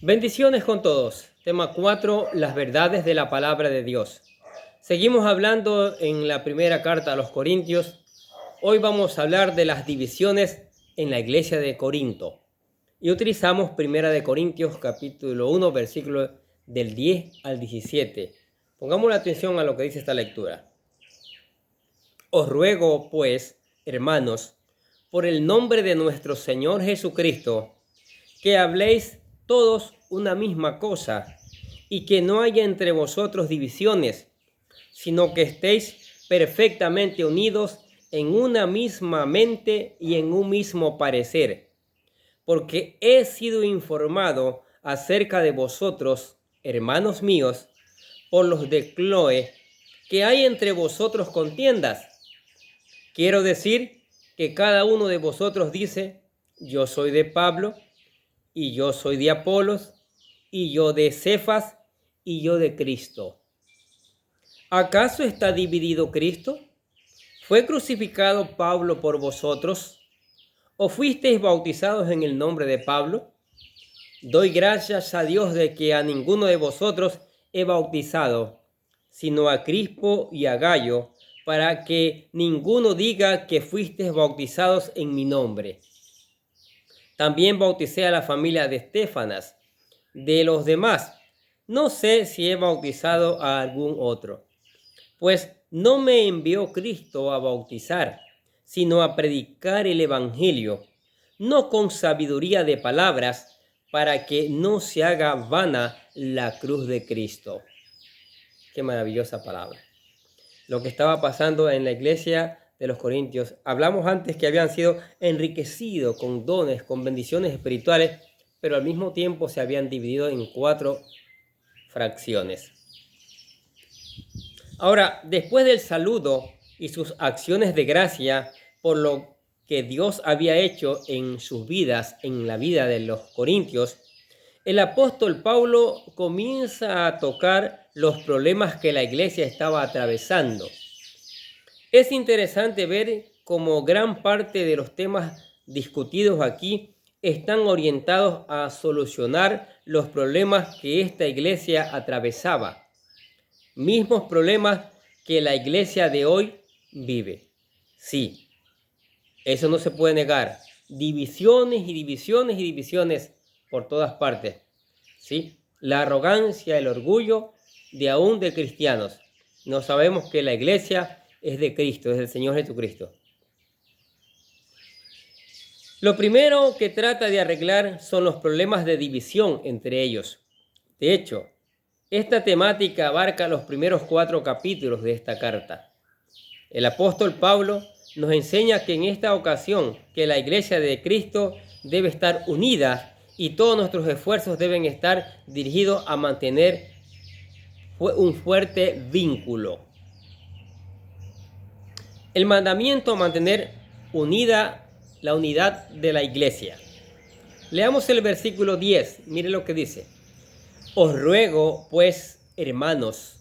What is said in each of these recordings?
Bendiciones con todos. Tema 4, las verdades de la palabra de Dios. Seguimos hablando en la primera carta a los Corintios. Hoy vamos a hablar de las divisiones en la iglesia de Corinto. Y utilizamos Primera de Corintios capítulo 1, versículo del 10 al 17. Pongamos la atención a lo que dice esta lectura. Os ruego, pues, hermanos, por el nombre de nuestro Señor Jesucristo, que habléis todos una misma cosa, y que no haya entre vosotros divisiones, sino que estéis perfectamente unidos en una misma mente y en un mismo parecer. Porque he sido informado acerca de vosotros, hermanos míos, por los de Cloe, que hay entre vosotros contiendas. Quiero decir que cada uno de vosotros dice: yo soy de Pablo, y yo soy de Apolos, y yo de Cefas, y yo de Cristo. ¿Acaso está dividido Cristo? ¿Fue crucificado Pablo por vosotros? ¿O fuisteis bautizados en el nombre de Pablo? Doy gracias a Dios de que a ninguno de vosotros he bautizado, sino a Crispo y a Gayo, para que ninguno diga que fuisteis bautizados en mi nombre. También bauticé a la familia de Estéfanas. De los demás, no sé si he bautizado a algún otro, pues no me envió Cristo a bautizar, sino a predicar el Evangelio, no con sabiduría de palabras, para que no se haga vana la cruz de Cristo. Qué maravillosa palabra. Lo que estaba pasando en la iglesia de los Corintios. Hablamos antes que habían sido enriquecidos con dones, con bendiciones espirituales, pero al mismo tiempo se habían dividido en 4 fracciones. Ahora, después del saludo y sus acciones de gracia por lo que Dios había hecho en sus vidas, en la vida de los corintios, el apóstol Pablo comienza a tocar los problemas que la iglesia estaba atravesando. Es interesante ver cómo gran parte de los temas discutidos aquí están orientados a solucionar los problemas que esta iglesia atravesaba. Mismos problemas que la iglesia de hoy vive. Sí, eso no se puede negar. Divisiones y divisiones y divisiones por todas partes. Sí, la arrogancia, el orgullo aún de cristianos. No sabemos que la iglesia es de Cristo, es del Señor Jesucristo. Lo primero que trata de arreglar son los problemas de división entre ellos. De hecho, esta temática abarca los primeros 4 capítulos de esta carta. El apóstol Pablo nos enseña que en esta ocasión que la iglesia de Cristo debe estar unida y todos nuestros esfuerzos deben estar dirigidos a mantener un fuerte vínculo. El mandamiento a mantener unida la unidad de la iglesia. Leamos el versículo 10. Mire lo que dice. Os ruego, pues, hermanos,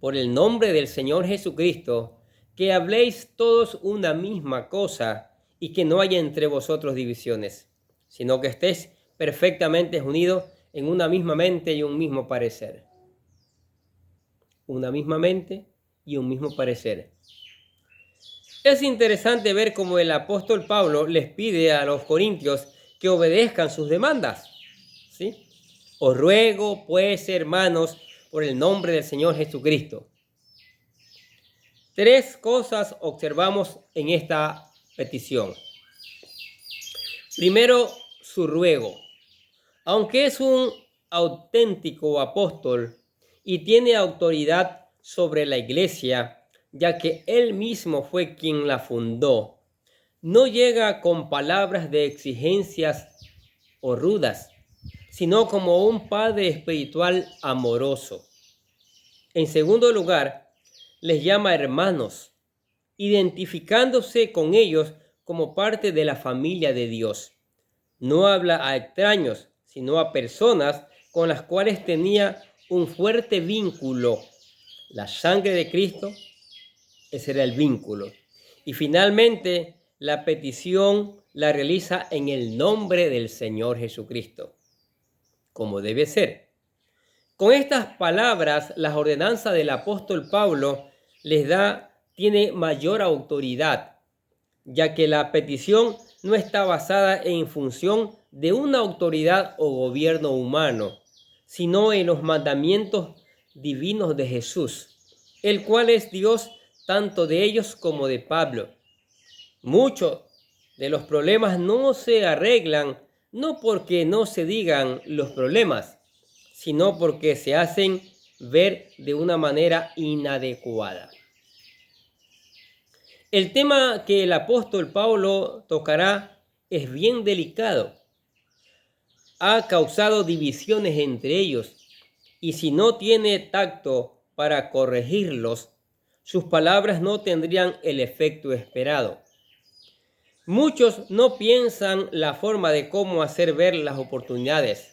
por el nombre del Señor Jesucristo, que habléis todos una misma cosa y que no haya entre vosotros divisiones, sino que estéis perfectamente unidos en una misma mente y un mismo parecer. Una misma mente y un mismo parecer. Es interesante ver cómo el apóstol Pablo les pide a los corintios que obedezcan sus demandas. ¿Sí? Os ruego, pues, hermanos, por el nombre del Señor Jesucristo. 3 cosas observamos en esta petición. Primero, su ruego. Aunque es un auténtico apóstol y tiene autoridad sobre la iglesia, ya que él mismo fue quien la fundó, no llega con palabras de exigencias o rudas, sino como un padre espiritual amoroso. En segundo lugar, les llama hermanos, identificándose con ellos como parte de la familia de Dios. No habla a extraños, sino a personas con las cuales tenía un fuerte vínculo. La sangre de Cristo, ese era el vínculo. Y finalmente, la petición la realiza en el nombre del Señor Jesucristo. como debe ser. Con estas palabras, las ordenanzas del apóstol Pablo tiene mayor autoridad, ya que la petición no está basada en función de una autoridad o gobierno humano, sino en los mandamientos divinos de Jesús, el cual es Dios tanto de ellos como de Pablo. Muchos de los problemas no se arreglan no porque no se digan los problemas, sino porque se hacen ver de una manera inadecuada. El tema que el apóstol Pablo tocará es bien delicado. Ha causado divisiones entre ellos, y si no tiene tacto para corregirlos, sus palabras no tendrían el efecto esperado. Muchos no piensan la forma de cómo hacer ver las oportunidades.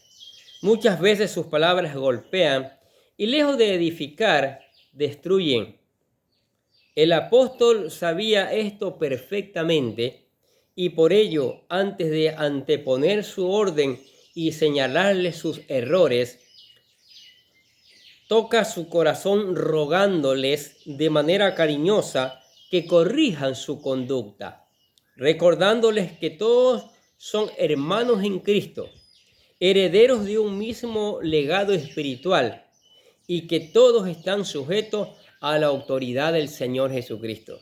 Muchas veces sus palabras golpean y lejos de edificar, destruyen. El apóstol sabía esto perfectamente y por ello, antes de anteponer su orden y señalarles sus errores, toca su corazón rogándoles de manera cariñosa que corrijan su conducta, recordándoles que todos son hermanos en Cristo, herederos de un mismo legado espiritual y que todos están sujetos a la autoridad del Señor Jesucristo.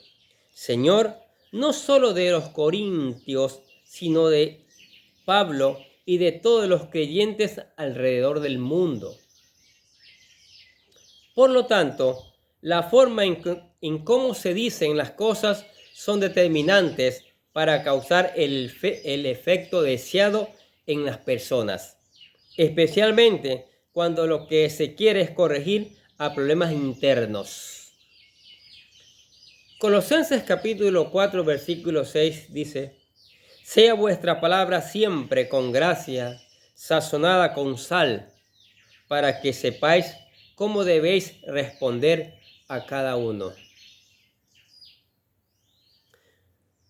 Señor, no solo de los corintios, sino de Pablo y de todos los creyentes alrededor del mundo. Por lo tanto, la forma en cómo se dicen las cosas son determinantes para causar el efecto deseado en las personas, especialmente cuando lo que se quiere es corregir a problemas internos. Colosenses capítulo 4, versículo 6 dice: sea vuestra palabra siempre con gracia, sazonada con sal, para que sepáis cómo debéis responder a cada uno.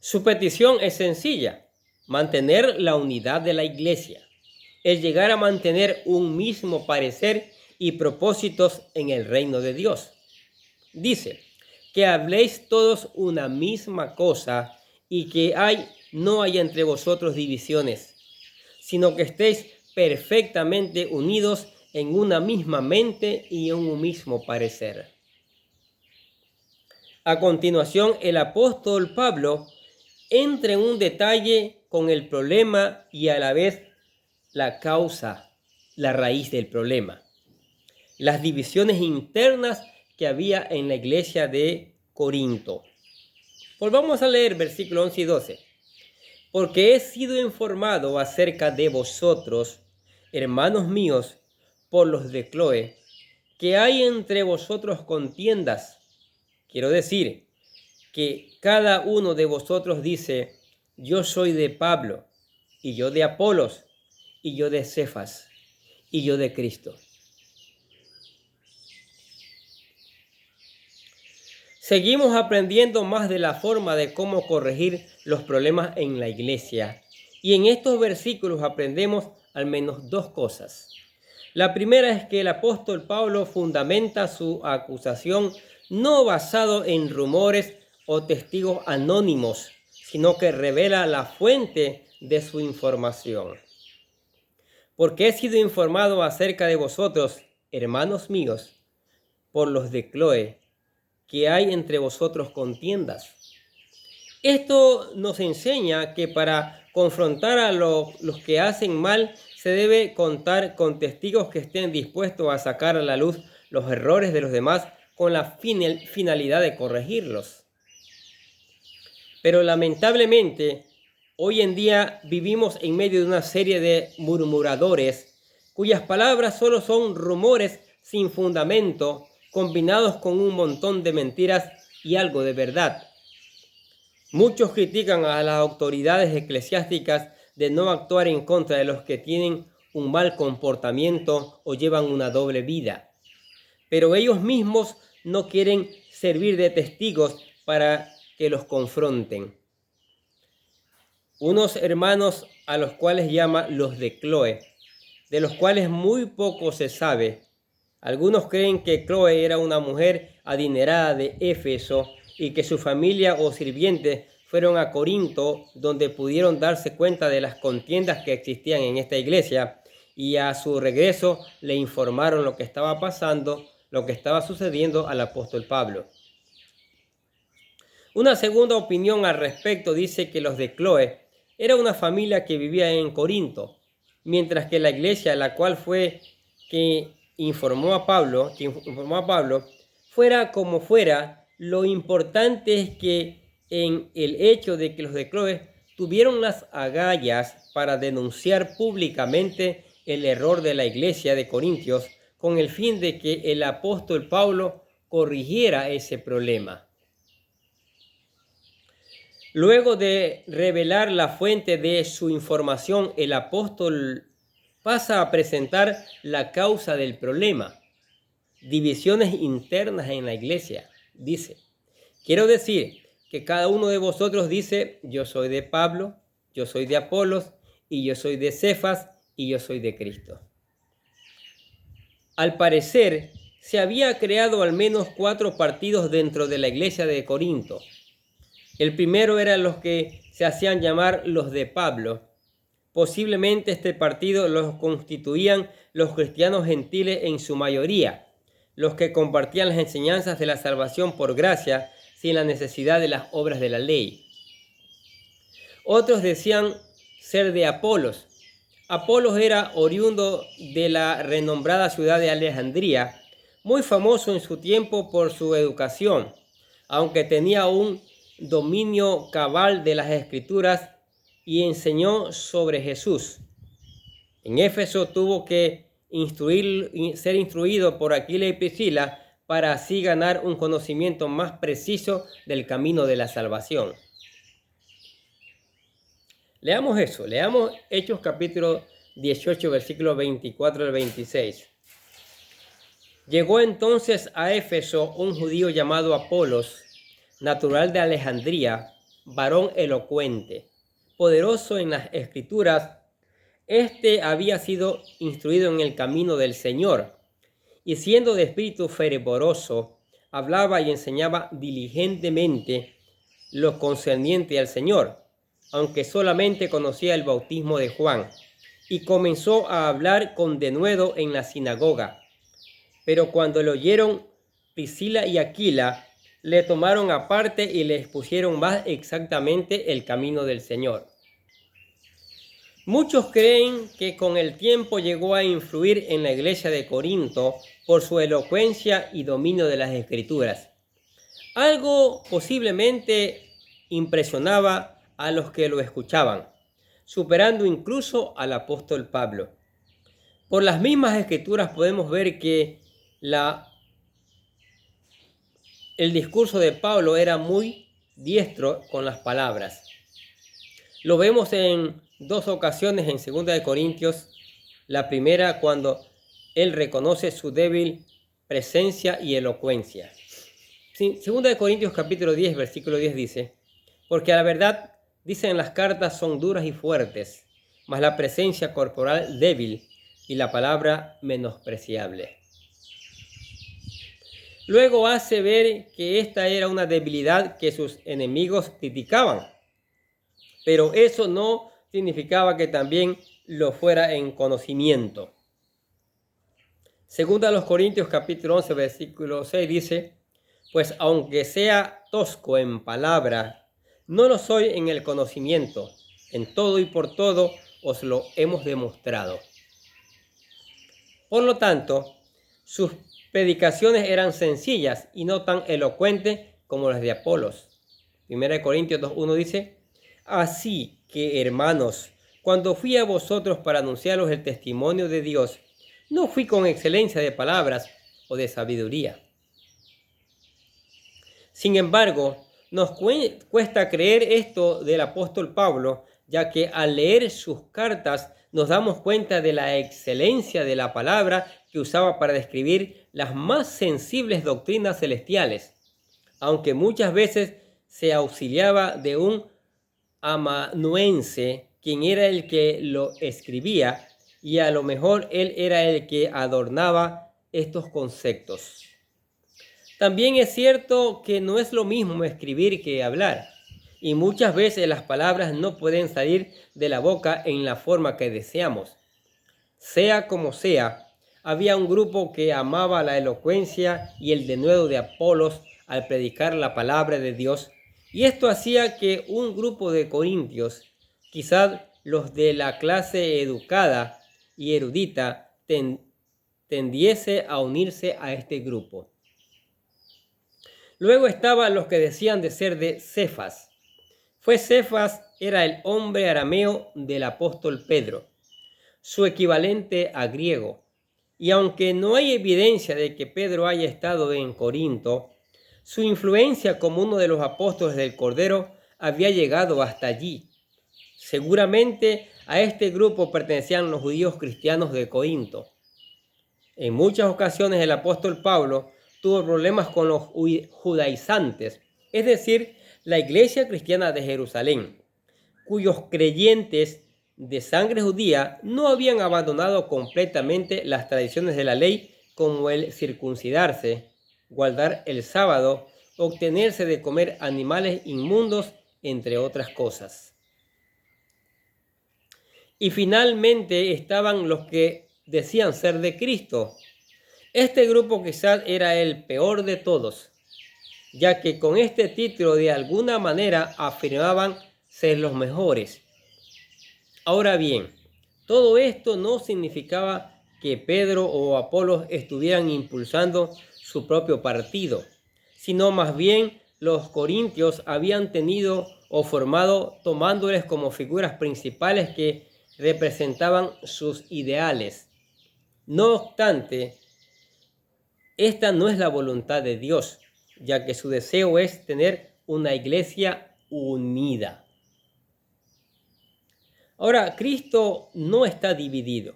Su petición es sencilla: mantener la unidad de la iglesia, el llegar a mantener un mismo parecer y propósitos en el reino de Dios. Dice, que habléis todos una misma cosa y que no haya entre vosotros divisiones, sino que estéis perfectamente unidos en una misma mente y en un mismo parecer. A continuación, el apóstol Pablo entra en un detalle con el problema y a la vez la causa, la raíz del problema, las divisiones internas que había en la iglesia de Corinto. Volvamos a leer versículos 11 y 12. Porque he sido informado acerca de vosotros, hermanos míos, por los de Cloé, que hay entre vosotros contiendas. Quiero decir que cada uno de vosotros dice: yo soy de Pablo, y yo de Apolos, y yo de Cefas, y yo de Cristo. Seguimos aprendiendo más de la forma de cómo corregir los problemas en la iglesia. Y en estos versículos aprendemos al menos dos cosas. La primera es que el apóstol Pablo fundamenta su acusación no basado en rumores o testigos anónimos, sino que revela la fuente de su información. Porque he sido informado acerca de vosotros, hermanos míos, por los de Cloé, que hay entre vosotros contiendas. Esto nos enseña que para confrontar a los que hacen mal se debe contar con testigos que estén dispuestos a sacar a la luz los errores de los demás con la finalidad de corregirlos. Pero lamentablemente, hoy en día vivimos en medio de una serie de murmuradores cuyas palabras solo son rumores sin fundamento, combinados con un montón de mentiras y algo de verdad. Muchos critican a las autoridades eclesiásticas de no actuar en contra de los que tienen un mal comportamiento o llevan una doble vida. Pero ellos mismos no quieren servir de testigos para que los confronten. Unos hermanos a los cuales llama los de Cloé de los cuales muy poco se sabe. Algunos creen que Chloe era una mujer adinerada de Éfeso y que su familia o sirvientes fueron a Corinto, donde pudieron darse cuenta de las contiendas que existían en esta iglesia, y a su regreso le informaron lo que estaba pasando, lo que estaba sucediendo al apóstol Pablo. Una segunda opinión al respecto dice que los de Chloe era una familia que vivía en Corinto, mientras que la iglesia, la cual fue que informó a Pablo, fuera como fuera, lo importante es que en el hecho de que los de Chloe tuvieron las agallas para denunciar públicamente el error de la iglesia de Corintios con el fin de que el apóstol Pablo corrigiera ese problema. Luego de revelar la fuente de su información, el apóstol pasa a presentar la causa del problema. Divisiones internas en la iglesia. Dice, quiero decir que cada uno de vosotros dice, yo soy de Pablo, yo soy de Apolos, y yo soy de Cefas, y yo soy de Cristo. Al parecer, se había creado al menos 4 partidos dentro de la iglesia de Corinto. El primero eran los que se hacían llamar los de Pablo. Posiblemente este partido los constituían los cristianos gentiles en su mayoría, los que compartían las enseñanzas de la salvación por gracia sin la necesidad de las obras de la ley. Otros decían ser de Apolos. Apolos era oriundo de la renombrada ciudad de Alejandría, muy famoso en su tiempo por su educación, aunque tenía un dominio cabal de las Escrituras y enseñó sobre Jesús. En Éfeso tuvo que ser instruido por Aquila y Priscila para así ganar un conocimiento más preciso del camino de la salvación. Leamos eso, leamos Hechos capítulo 18, versículos 24 al 26. Llegó entonces a Éfeso un judío llamado Apolos, natural de Alejandría, varón elocuente, poderoso en las Escrituras. Este había sido instruido en el camino del Señor, y siendo de espíritu fervoroso, hablaba y enseñaba diligentemente lo concerniente al Señor, aunque solamente conocía el bautismo de Juan, y comenzó a hablar con denuedo en la sinagoga. Pero cuando lo oyeron Priscila y Aquila, le tomaron aparte y le expusieron más exactamente el camino del Señor. Muchos creen que con el tiempo llegó a influir en la iglesia de Corinto por su elocuencia y dominio de las Escrituras. Algo posiblemente impresionaba a los que lo escuchaban, superando incluso al apóstol Pablo. Por las mismas Escrituras podemos ver que el discurso de Pablo era muy diestro con las palabras. Lo vemos en 2 ocasiones en 2 Corintios. La primera cuando él reconoce su débil presencia y elocuencia. 2 Corintios capítulo 10, versículo 10 dice, porque a la verdad, dicen las cartas, son duras y fuertes, mas la presencia corporal débil y la palabra menospreciable. Luego hace ver que esta era una debilidad que sus enemigos criticaban, pero eso no significaba que también lo fuera en conocimiento. Segunda a los Corintios capítulo 11 versículo 6 dice, pues aunque sea tosco en palabra, no lo soy en el conocimiento, en todo y por todo os lo hemos demostrado. Por lo tanto, sus predicaciones eran sencillas y no tan elocuentes como las de Apolos. 1 Corintios 2:1 dice, así que, hermanos, cuando fui a vosotros para anunciaros el testimonio de Dios, no fui con excelencia de palabras o de sabiduría. Sin embargo, nos cuesta creer esto del apóstol Pablo, ya que al leer sus cartas nos damos cuenta de la excelencia de la palabra que usaba para describir las más sensibles doctrinas celestiales, aunque muchas veces se auxiliaba de un amanuense, quien era el que lo escribía, y a lo mejor él era el que adornaba estos conceptos. También es cierto que no es lo mismo escribir que hablar, y muchas veces las palabras no pueden salir de la boca en la forma que deseamos. Sea como sea, había un grupo que amaba la elocuencia y el denuedo de Apolos al predicar la palabra de Dios, y esto hacía que un grupo de corintios, quizás los de la clase educada y erudita, tendiese a unirse a este grupo. Luego estaban los que decían de ser de Cefas. Cefas era el hombre arameo del apóstol Pedro, su equivalente a griego. Y aunque no hay evidencia de que Pedro haya estado en Corinto, su influencia como uno de los apóstoles del Cordero había llegado hasta allí. Seguramente a este grupo pertenecían los judíos cristianos de Corinto. En muchas ocasiones el apóstol Pablo tuvo problemas con los judaizantes, es decir, la iglesia cristiana de Jerusalén, cuyos creyentes de sangre judía no habían abandonado completamente las tradiciones de la ley, como el circuncidarse, guardar el sábado, obtenerse de comer animales inmundos, entre otras cosas. Y finalmente estaban los que decían ser de Cristo. Este grupo quizás era el peor de todos, ya que con este título de alguna manera afirmaban ser los mejores. Ahora bien, todo esto no significaba que Pedro o Apolos estuvieran impulsando su propio partido, sino más bien los corintios habían tenido o formado tomándoles como figuras principales que representaban sus ideales. No obstante, esta no es la voluntad de Dios, ya que su deseo es tener una iglesia unida. Ahora, Cristo no está dividido.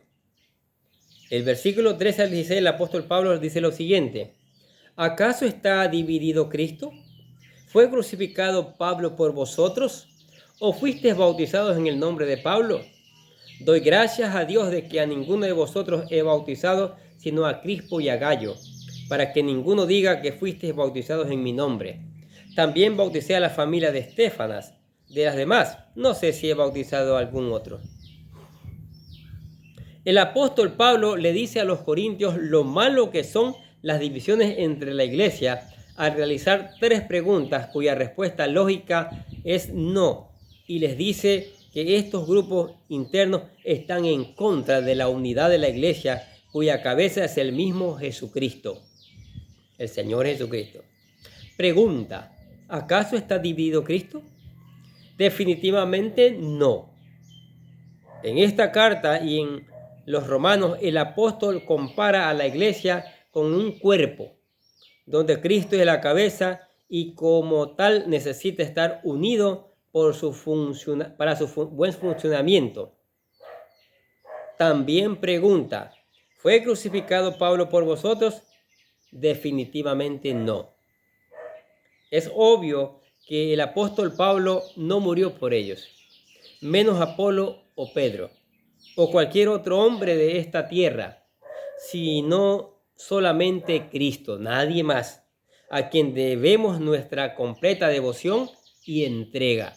El versículo 13 al 16, el apóstol Pablo dice lo siguiente: ¿acaso está dividido Cristo? ¿Fue crucificado Pablo por vosotros? ¿O fuisteis bautizados en el nombre de Pablo? Doy gracias a Dios de que a ninguno de vosotros he bautizado, sino a Crispo y a Gayo, para que ninguno diga que fuisteis bautizados en mi nombre. También bauticé a la familia de Estéfanas. De las demás, no sé si he bautizado a algún otro. El apóstol Pablo le dice a los corintios lo malo que son las divisiones entre la iglesia al realizar 3 preguntas cuya respuesta lógica es no, y les dice que estos grupos internos están en contra de la unidad de la iglesia, cuya cabeza es el mismo Jesucristo, el Señor Jesucristo. Pregunta: ¿acaso está dividido Cristo? Definitivamente no. En esta carta y en los Romanos, el apóstol compara a la iglesia con un cuerpo, donde Cristo es la cabeza y como tal necesita estar unido para su buen funcionamiento. También pregunta: ¿fue crucificado Pablo por vosotros? Definitivamente no. Es obvio que el apóstol Pablo no murió por ellos, menos Apolo o Pedro, o cualquier otro hombre de esta tierra, sino solamente Cristo, nadie más, a quien debemos nuestra completa devoción y entrega.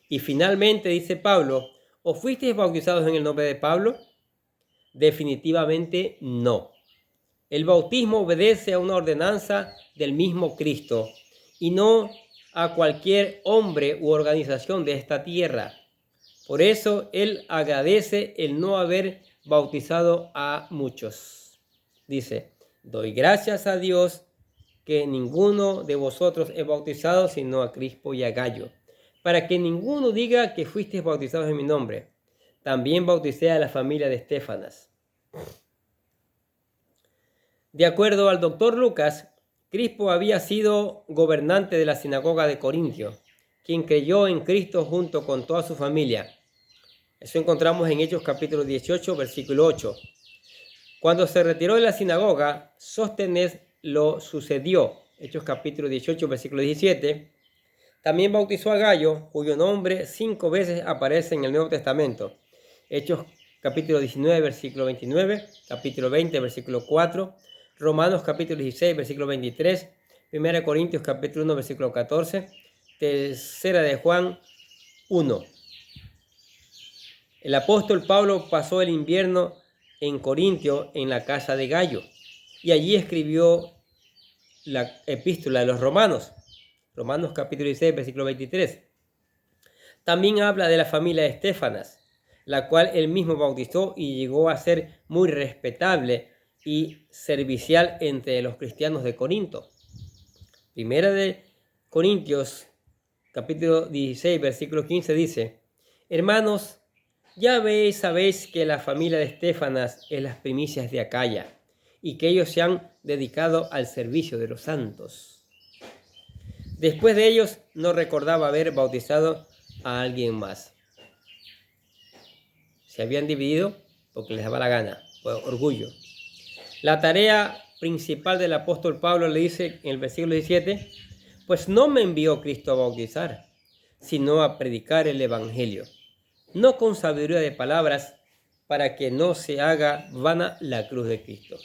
Y finalmente dice Pablo: ¿o fuisteis bautizados en el nombre de Pablo? Definitivamente no. El bautismo obedece a una ordenanza del mismo Cristo y no a cualquier hombre u organización de esta tierra. Por eso él agradece el no haber bautizado a muchos. Dice: doy gracias a Dios que ninguno de vosotros he bautizado sino a Crispo y a Gayo, para que ninguno diga que fuisteis bautizados en mi nombre. También bauticé a la familia de Estéfanas. De acuerdo al doctor Lucas, Crispo había sido gobernante de la sinagoga de Corintio, quien creyó en Cristo junto con toda su familia. Eso encontramos en Hechos capítulo 18, versículo 8. Cuando se retiró de la sinagoga, Sóstenes lo sucedió. Hechos capítulo 18, versículo 17. También bautizó a Gayo, cuyo nombre 5 veces aparece en el Nuevo Testamento. Hechos capítulo 19, versículo 29, capítulo 20, versículo 4, Romanos capítulo 16, versículo 23, 1 Corintios capítulo 1, versículo 14, tercera de Juan 1. El apóstol Pablo pasó el invierno en Corintio en la casa de Gayo y allí escribió la epístola de los Romanos, Romanos capítulo 16, versículo 23. También habla de la familia de Estéfanas, la cual él mismo bautizó y llegó a ser muy respetable y servicial entre los cristianos de Corinto. Primera de Corintios, capítulo 16, versículo 15 dice: hermanos, ya sabéis que la familia de Estéfanas es las primicias de Acaya y que ellos se han dedicado al servicio de los santos. Después de ellos no recordaba haber bautizado a alguien más. Se habían dividido porque les daba la gana, por orgullo. La tarea principal del apóstol Pablo le dice en el versículo 17: pues no me envió Cristo a bautizar, sino a predicar el evangelio, no con sabiduría de palabras, para que no se haga vana la cruz de Cristo.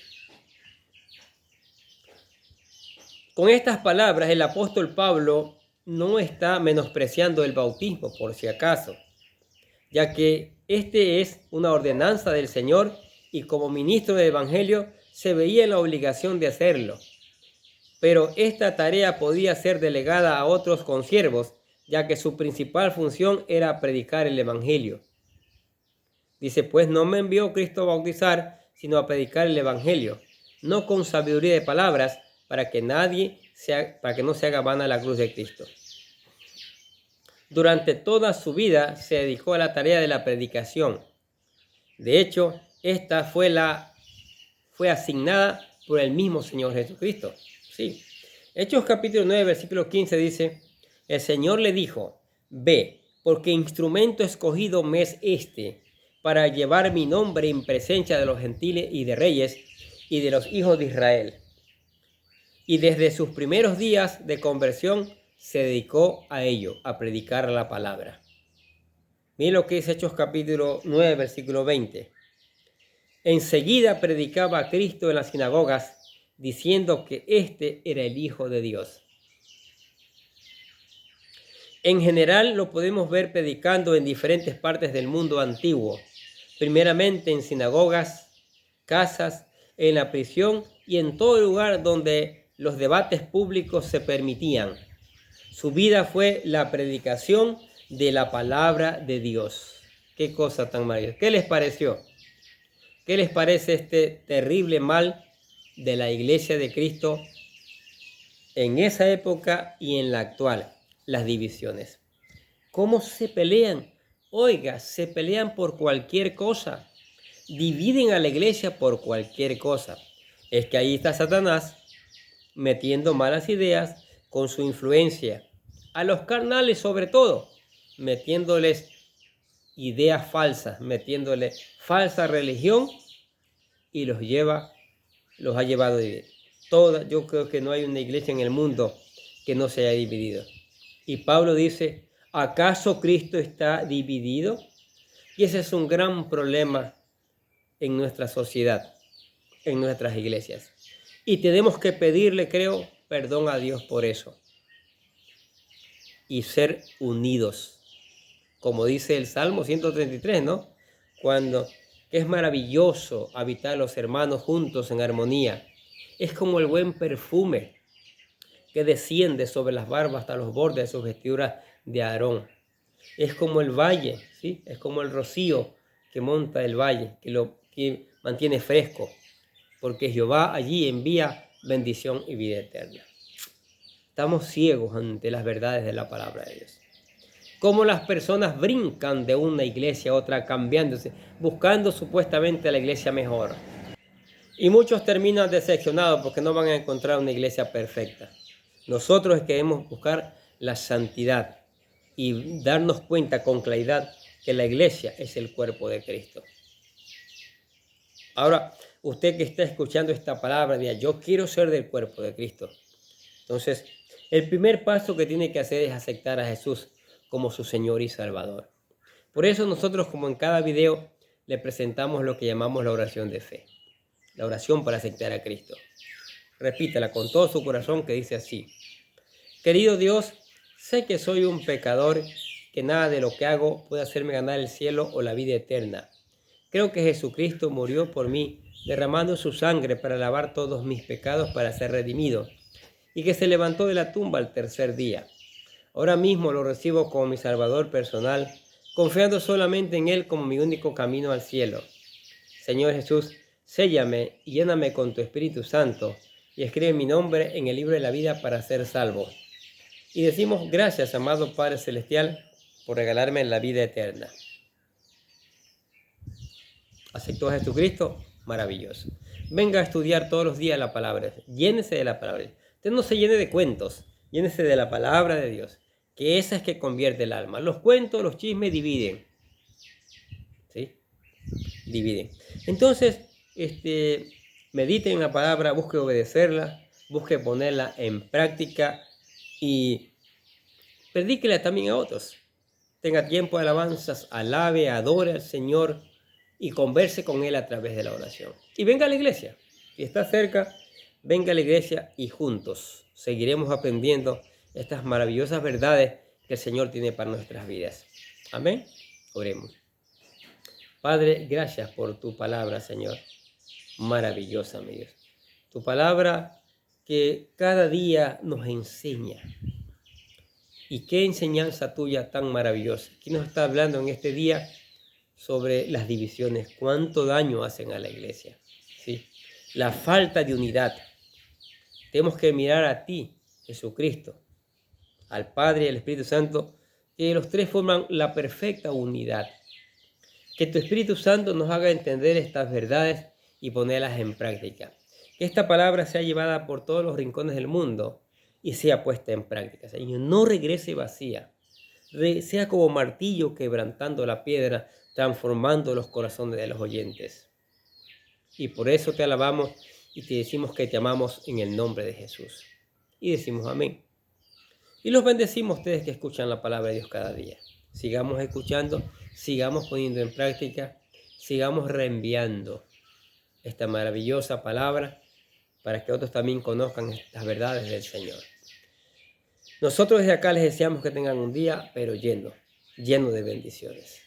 Con estas palabras el apóstol Pablo no está menospreciando el bautismo, por si acaso, ya que este es una ordenanza del Señor y como ministro del evangelio se veía en la obligación de hacerlo. Pero esta tarea podía ser delegada a otros consiervos, ya que su principal función era predicar el evangelio. Dice, pues no me envió Cristo a bautizar, sino a predicar el evangelio, no con sabiduría de palabras, para que no se haga vana la cruz de Cristo. Durante toda su vida se dedicó a la tarea de la predicación. De hecho, esta fue asignada por el mismo Señor Jesucristo. Sí. Hechos capítulo 9, versículo 15 dice: el Señor le dijo: ve, porque instrumento escogido me es este, para llevar mi nombre en presencia de los gentiles y de reyes y de los hijos de Israel. Y desde sus primeros días de conversión se dedicó a ello, a predicar la palabra. Miren lo que es Hechos capítulo 9, versículo 20. Enseguida predicaba a Cristo en las sinagogas, diciendo que éste era el Hijo de Dios. En general lo podemos ver predicando en diferentes partes del mundo antiguo, primeramente en sinagogas, casas, en la prisión y en todo lugar donde los debates públicos se permitían. Su vida fue la predicación de la palabra de Dios. Qué cosa tan maravillosa. ¿Qué les pareció? ¿Qué les parece este terrible mal de la Iglesia de Cristo en esa época y en la actual? Las divisiones. ¿Cómo se pelean? Oiga, se pelean por cualquier cosa. Dividen a la iglesia por cualquier cosa. Es que ahí está Satanás metiendo malas ideas con su influencia. A los carnales sobre todo, metiéndoles ideas falsas, metiéndole falsa religión y los ha llevado a dividir. Yo creo que no hay una iglesia en el mundo que no se haya dividido. Y Pablo dice, ¿acaso Cristo está dividido? Y ese es un gran problema en nuestra sociedad, en nuestras iglesias. Y tenemos que pedirle, creo, perdón a Dios por eso. Y ser unidos. Como dice el Salmo 133, ¿no? Que es maravilloso habitar los hermanos juntos en armonía. Es como el buen perfume que desciende sobre las barbas hasta los bordes de sus vestiduras de Aarón. Es como el valle, ¿sí? Es como el rocío que monta el valle, que mantiene fresco, porque Jehová allí envía bendición y vida eterna. Estamos ciegos ante las verdades de la palabra de Dios. Cómo las personas brincan de una iglesia a otra, cambiándose, buscando supuestamente la iglesia mejor. Y muchos terminan decepcionados porque no van a encontrar una iglesia perfecta. Nosotros queremos buscar la santidad y darnos cuenta con claridad que la iglesia es el cuerpo de Cristo. Ahora, usted que está escuchando esta palabra, diga, yo quiero ser del cuerpo de Cristo. Entonces, el primer paso que tiene que hacer es aceptar a Jesús como su Señor y Salvador. Por eso nosotros, como en cada video, le presentamos lo que llamamos la oración de fe, la oración para aceptar a Cristo. Repítela con todo su corazón, que dice así: querido Dios, sé que soy un pecador, que nada de lo que hago puede hacerme ganar el cielo o la vida eterna. Creo que Jesucristo murió por mí, derramando su sangre para lavar todos mis pecados para ser redimido, y que se levantó de la tumba al tercer día. Ahora mismo lo recibo como mi Salvador personal, confiando solamente en Él como mi único camino al cielo. Señor Jesús, séllame y lléname con tu Espíritu Santo, y escribe mi nombre en el libro de la vida para ser salvo. Y decimos gracias, amado Padre Celestial, por regalarme la vida eterna. ¿Aceptó a Jesucristo? Maravilloso. Venga a estudiar todos los días la palabra. Llénese de la palabra. Usted no se llene de cuentos. Llénese de la palabra de Dios, que esa es que convierte el alma. Los cuentos, los chismes dividen. ¿Sí? Dividen. Entonces, medite en la palabra, busque obedecerla, busque ponerla en práctica y predíquela también a otros. Tenga tiempo de alabanzas, alabe, adore al Señor y converse con Él a través de la oración. Y venga a la iglesia. Si está cerca, venga a la iglesia y juntos seguiremos aprendiendo estas maravillosas verdades que el Señor tiene para nuestras vidas. Amén. Oremos. Padre, gracias por tu palabra, Señor. Maravillosa, mi Dios. Tu palabra que cada día nos enseña. Y qué enseñanza tuya tan maravillosa. Aquí nos está hablando en este día sobre las divisiones, cuánto daño hacen a la iglesia, ¿sí? La falta de unidad. Tenemos que mirar a ti, Jesucristo, al Padre y al Espíritu Santo, que los tres forman la perfecta unidad. Que tu Espíritu Santo nos haga entender estas verdades y ponerlas en práctica. Que esta palabra sea llevada por todos los rincones del mundo y sea puesta en práctica. Señor, no regrese vacía. Sea como martillo quebrantando la piedra, transformando los corazones de los oyentes. Y por eso te alabamos y te decimos que te amamos en el nombre de Jesús. Y decimos amén. Y los bendecimos a ustedes que escuchan la palabra de Dios cada día. Sigamos escuchando, sigamos poniendo en práctica, sigamos reenviando esta maravillosa palabra para que otros también conozcan las verdades del Señor. Nosotros desde acá les deseamos que tengan un día, pero lleno de bendiciones.